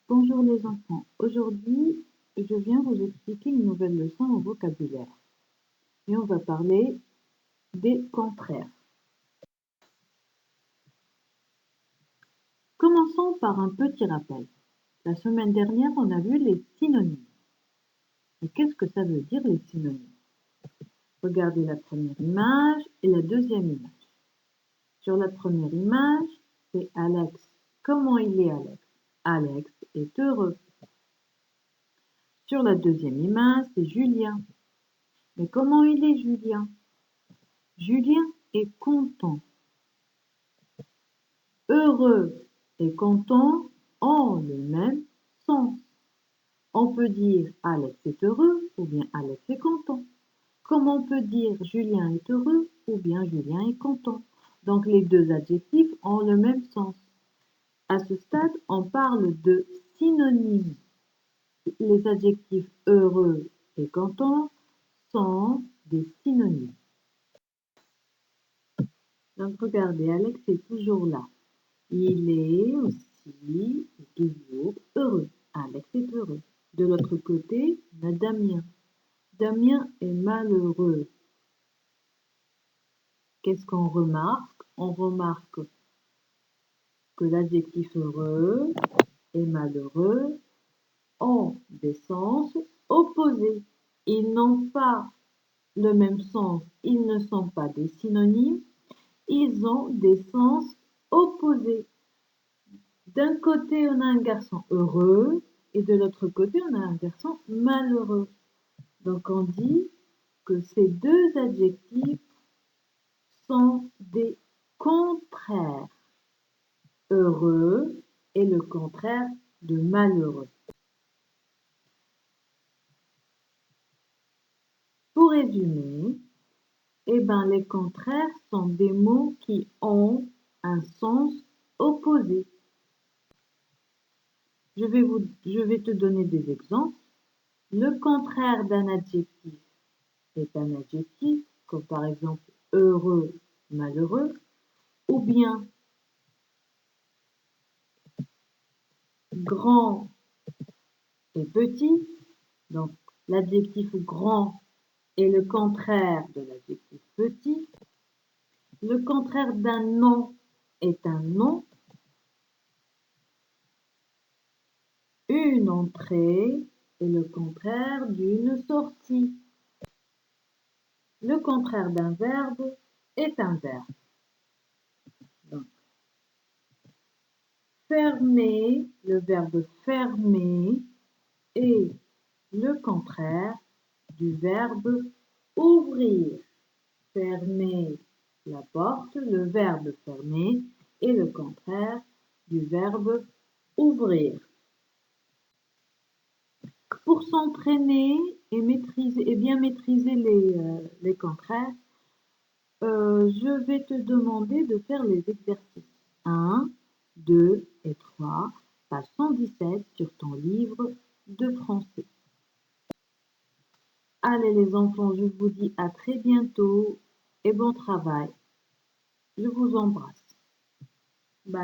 Bonjour les enfants, aujourd'hui je viens vous expliquer une nouvelle leçon au vocabulaire et on va parler des contraires. Commençons par un petit rappel. La semaine dernière on a vu les synonymes. Et qu'est-ce que ça veut dire les synonymes? Regardez la première image et la deuxième image. Sur la première image, c'est Alex. Comment il est Alex? Alex est heureux. Sur la deuxième image, c'est Julien. Mais comment il est Julien? Julien est content. Heureux et content ont le même sens. On peut dire Alex est heureux ou bien Alex est content. Comme on peut dire Julien est heureux ou bien Julien est content. Donc les deux adjectifs ont le même sens. À ce stade, on parle de synonymes. Les adjectifs heureux et content sont des synonymes. Donc regardez, Alex est toujours là. Il est aussi toujours heureux. Alex est heureux. De l'autre côté, on a Damien. Damien est malheureux. Qu'est-ce qu'on remarque? On remarque que l'adjectif heureux et malheureux ont des sens opposés. Ils n'ont pas le même sens. Ils ne sont pas des synonymes. Ils ont des sens opposés. D'un côté, on a un garçon heureux et de l'autre côté, on a un garçon malheureux. Donc, on dit que ces deux adjectifs sont des contraires. Heureux est le contraire de malheureux. Pour résumer, les contraires sont des mots qui ont un sens opposé. Je vais te donner des exemples. Le contraire d'un adjectif est un adjectif, comme par exemple heureux, malheureux, ou bien grand et petit. Donc l'adjectif grand est le contraire de l'adjectif petit. Le contraire d'un nom est un nom. Une entrée est le contraire d'une sortie. Le contraire d'un verbe est un verbe. Donc, fermer, le verbe fermer est le contraire du verbe ouvrir. Fermer la porte, le verbe fermer est le contraire du verbe ouvrir. Pour s'entraîner et bien maîtriser les contraires, je vais te demander de faire les exercices 1, 2 et 3, page 117 sur ton livre de français. Allez les enfants, je vous dis à très bientôt et bon travail. Je vous embrasse. Bye.